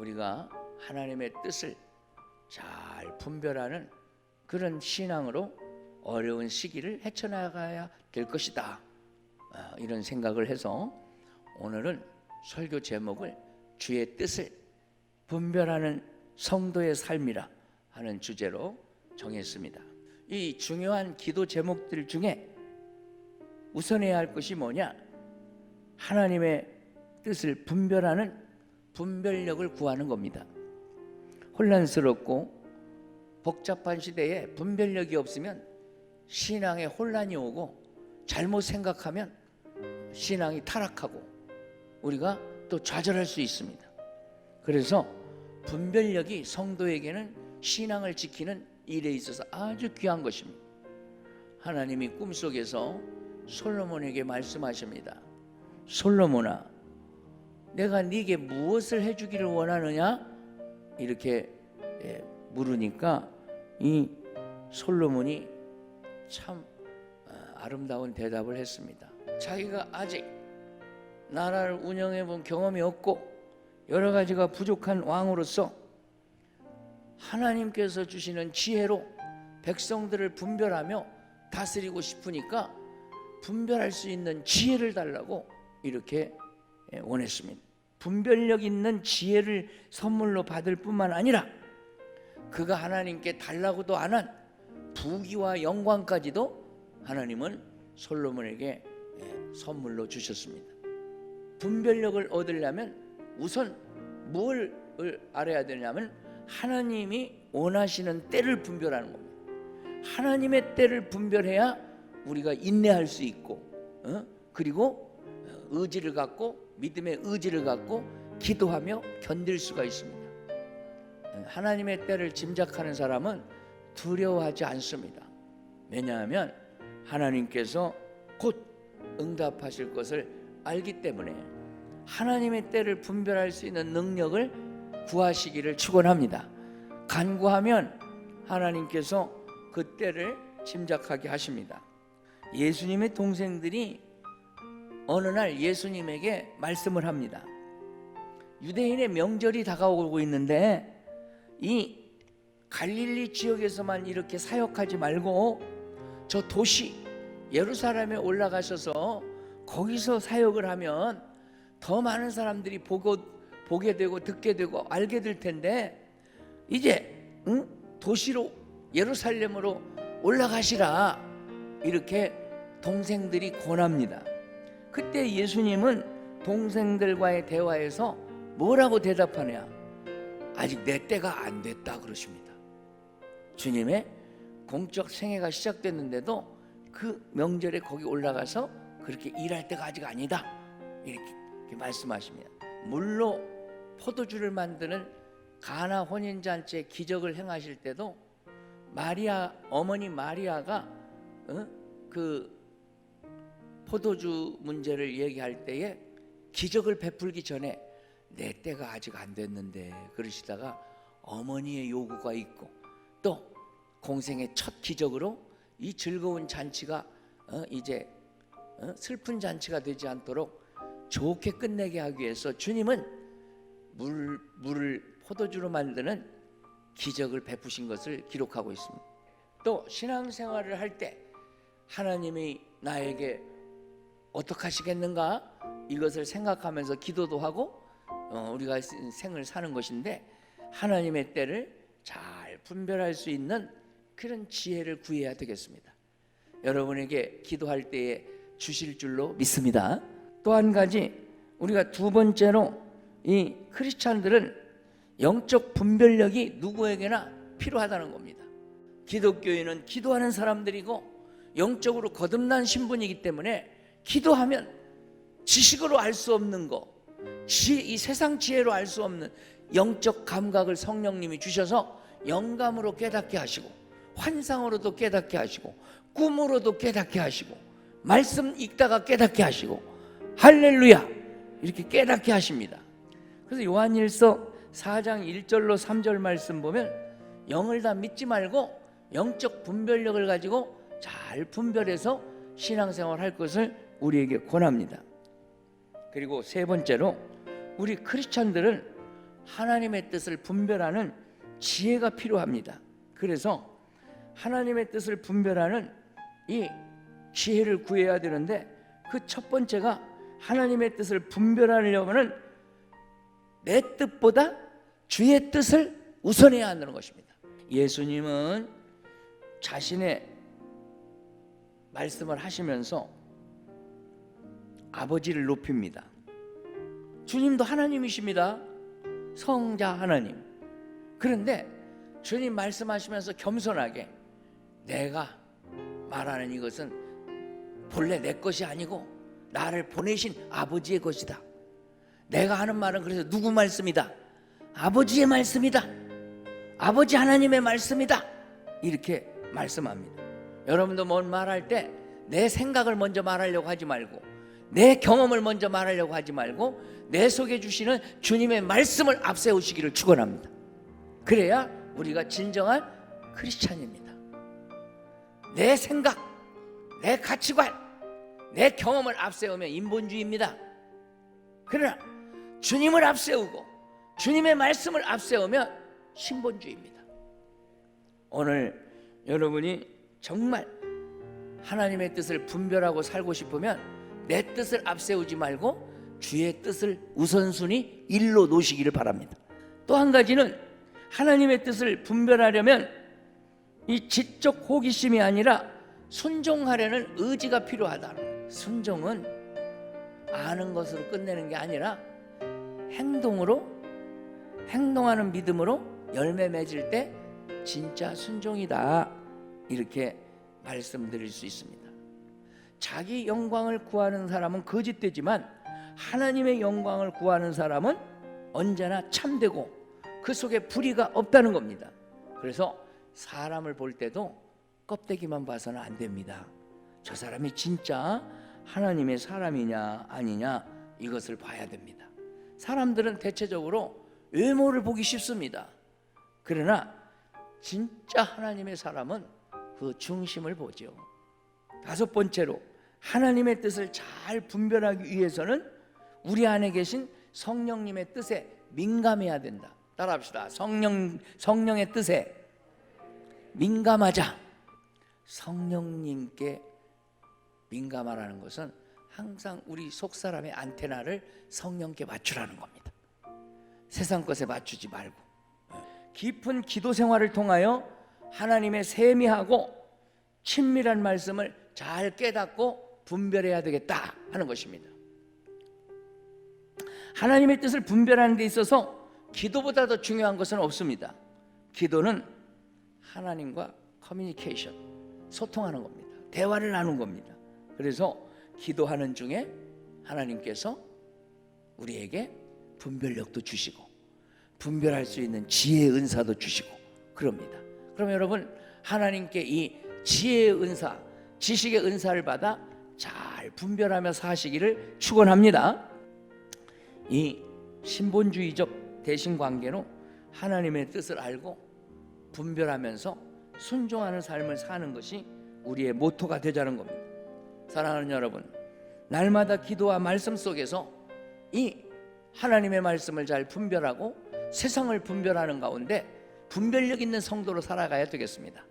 우리가 하나님의 뜻을 잘 분별하는 그런 신앙으로 어려운 시기를 헤쳐나가야 될 것이다. 이런 생각을 해서 오늘은 설교 제목을 주의 뜻을 분별하는 성도의 삶이라 하는 주제로 정했습니다. 이 중요한 기도 제목들 중에 우선해야 할 것이 뭐냐? 하나님의 뜻을 분별하는 분별력을 구하는 겁니다. 혼란스럽고 복잡한 시대에 분별력이 없으면 신앙에 혼란이 오고 잘못 생각하면 신앙이 타락하고 우리가 또 좌절할 수 있습니다. 그래서 분별력이 성도에게는 신앙을 지키는 일에 있어서 아주 귀한 것입니다. 하나님이 꿈속에서 솔로몬에게 말씀하십니다. 솔로몬아, 내가 네게 무엇을 해주기를 원하느냐? 이렇게 물으니까 이 솔로몬이 참 아름다운 대답을 했습니다. 자기가 아직 나라를 운영해 본 경험이 없고 여러 가지가 부족한 왕으로서 하나님께서 주시는 지혜로 백성들을 분별하며 다스리고 싶으니까 분별할 수 있는 지혜를 달라고 이렇게 원했습니다. 분별력 있는 지혜를 선물로 받을 뿐만 아니라 그가 하나님께 달라고도 안 한 부귀와 영광까지도 하나님은 솔로몬에게 선물로 주셨습니다. 분별력을 얻으려면 우선 뭘 알아야 되냐면 하나님이 원하시는 때를 분별하는 겁니다. 하나님의 때를 분별해야 우리가 인내할 수 있고 그리고 의지를 갖고 믿음의 의지를 갖고 기도하며 견딜 수가 있습니다. 하나님의 때를 짐작하는 사람은 두려워하지 않습니다. 왜냐하면 하나님께서 곧 응답하실 것을 알기 때문에 하나님의 때를 분별할 수 있는 능력을 구하시기를 축원합니다. 간구하면 하나님께서 그 때를 짐작하게 하십니다. 예수님의 동생들이 어느 날 예수님에게 말씀을 합니다. 유대인의 명절이 다가오고 있는데 이 갈릴리 지역에서만 이렇게 사역하지 말고 저 도시 예루살렘에 올라가셔서 거기서 사역을 하면 더 많은 사람들이 보게 되고 듣게 되고 알게 될 텐데 이제 도시로 예루살렘으로 올라가시라 이렇게 동생들이 권합니다. 그때 예수님은 동생들과의 대화에서 뭐라고 대답하냐? 아직 내 때가 안 됐다 그러십니다. 주님의 공적 생애가 시작됐는데도 그 명절에 거기 올라가서 그렇게 일할 때가 아직 아니다 이렇게 말씀하십니다. 물로 포도주를 만드는 가나 혼인잔치의 기적을 행하실 때도 마리아 어머니 마리아가 그 포도주 문제를 얘기할 때에 기적을 베풀기 전에 내 때가 아직 안 됐는데 그러시다가 어머니의 요구가 있고 또 공생의 첫 기적으로 이 즐거운 잔치가 이제 슬픈 잔치가 되지 않도록 좋게 끝내게 하기 위해서 주님은 물을 포도주로 만드는 기적을 베푸신 것을 기록하고 있습니다. 또 신앙생활을 할 때 하나님이 나에게 어떻게 하시겠는가 이것을 생각하면서 기도도 하고 우리가 생을 사는 것인데 하나님의 때를 잘 분별할 수 있는 그런 지혜를 구해야 되겠습니다. 여러분에게 기도할 때에 주실 줄로 믿습니다. 또 한 가지 우리가 두 번째로 이 크리스찬들은 영적 분별력이 누구에게나 필요하다는 겁니다. 기독교인은 기도하는 사람들이고 영적으로 거듭난 신분이기 때문에 기도하면 지식으로 알 수 없는 거, 이 세상 지혜로 알 수 없는 영적 감각을 성령님이 주셔서 영감으로 깨닫게 하시고 환상으로도 깨닫게 하시고 꿈으로도 깨닫게 하시고 말씀 읽다가 깨닫게 하시고 할렐루야 이렇게 깨닫게 하십니다. 그래서 요한일서 4장 1절로 3절 말씀 보면 영을 다 믿지 말고 영적 분별력을 가지고 잘 분별해서 신앙생활 할 것을 우리에게 권합니다. 그리고 세 번째로 우리 크리스찬들은 하나님의 뜻을 분별하는 지혜가 필요합니다. 그래서 하나님의 뜻을 분별하는 이 지혜를 구해야 되는데, 그 첫 번째가 하나님의 뜻을 분별하려면 내 뜻보다 주의 뜻을 우선해야 한다는 것입니다. 예수님은 자신의 말씀을 하시면서 아버지를 높입니다. 주님도 하나님이십니다. 성자 하나님. 그런데 주님 말씀하시면서 겸손하게, 내가 말하는 이것은 본래 내 것이 아니고 나를 보내신 아버지의 것이다. 내가 하는 말은 그래서 누구 말씀이다? 아버지의 말씀이다. 아버지 하나님의 말씀이다. 이렇게 말씀합니다. 여러분도 뭔 말할 때 내 생각을 먼저 말하려고 하지 말고, 내 경험을 먼저 말하려고 하지 말고, 내 속에 주시는 주님의 말씀을 앞세우시기를 축원합니다. 그래야 우리가 진정한 크리스찬입니다. 내 생각, 내 가치관, 내 경험을 앞세우면 인본주의입니다. 그러나 주님을 앞세우고 주님의 말씀을 앞세우면 신본주의입니다. 오늘 여러분이 정말 하나님의 뜻을 분별하고 살고 싶으면 내 뜻을 앞세우지 말고 주의 뜻을 우선순위 1로 놓으시기를 바랍니다. 또 한 가지는 하나님의 뜻을 분별하려면 이 지적 호기심이 아니라 순종하려는 의지가 필요하다. 순종은 아는 것으로 끝내는 게 아니라 행동하는 믿음으로 열매 맺을 때 진짜 순종이다, 이렇게 말씀드릴 수 있습니다. 자기 영광을 구하는 사람은 거짓되지만 하나님의 영광을 구하는 사람은 언제나 참되고 그 속에 불의가 없다는 겁니다. 그래서 사람을 볼 때도 껍데기만 봐서는 안 됩니다. 저 사람이 진짜 하나님의 사람이냐 아니냐, 이것을 봐야 됩니다. 사람들은 대체적으로 외모를 보기 쉽습니다. 그러나 진짜 하나님의 사람은 그 중심을 보죠. 다섯 번째로 하나님의 뜻을 잘 분별하기 위해서는 우리 안에 계신 성령님의 뜻에 민감해야 된다. 따라합시다. 성령의 뜻에 민감하자. 성령님께 민감하라는 것은 항상 우리 속사람의 안테나를 성령께 맞추라는 겁니다. 세상 것에 맞추지 말고 깊은 기도 생활을 통하여 하나님의 세미하고 친밀한 말씀을 잘 깨닫고 분별해야 되겠다 하는 것입니다. 하나님의 뜻을 분별하는 데 있어서 기도보다 더 중요한 것은 없습니다. 기도는 하나님과 커뮤니케이션, 소통하는 겁니다. 대화를 나눈 겁니다. 그래서 기도하는 중에 하나님께서 우리에게 분별력도 주시고 분별할 수 있는 지혜의 은사도 주시고 그럽니다. 그럼 여러분, 하나님께 이 지혜의 은사, 지식의 은사를 받아 잘 분별하며 사시기를 축원합니다. 이 신본주의적 대신관계로 하나님의 뜻을 알고 분별하면서 순종하는 삶을 사는 것이 우리의 모토가 되자는 겁니다. 사랑하는 여러분, 날마다 기도와 말씀 속에서 이 하나님의 말씀을 잘 분별하고 세상을 분별하는 가운데 분별력 있는 성도로 살아가야 되겠습니다.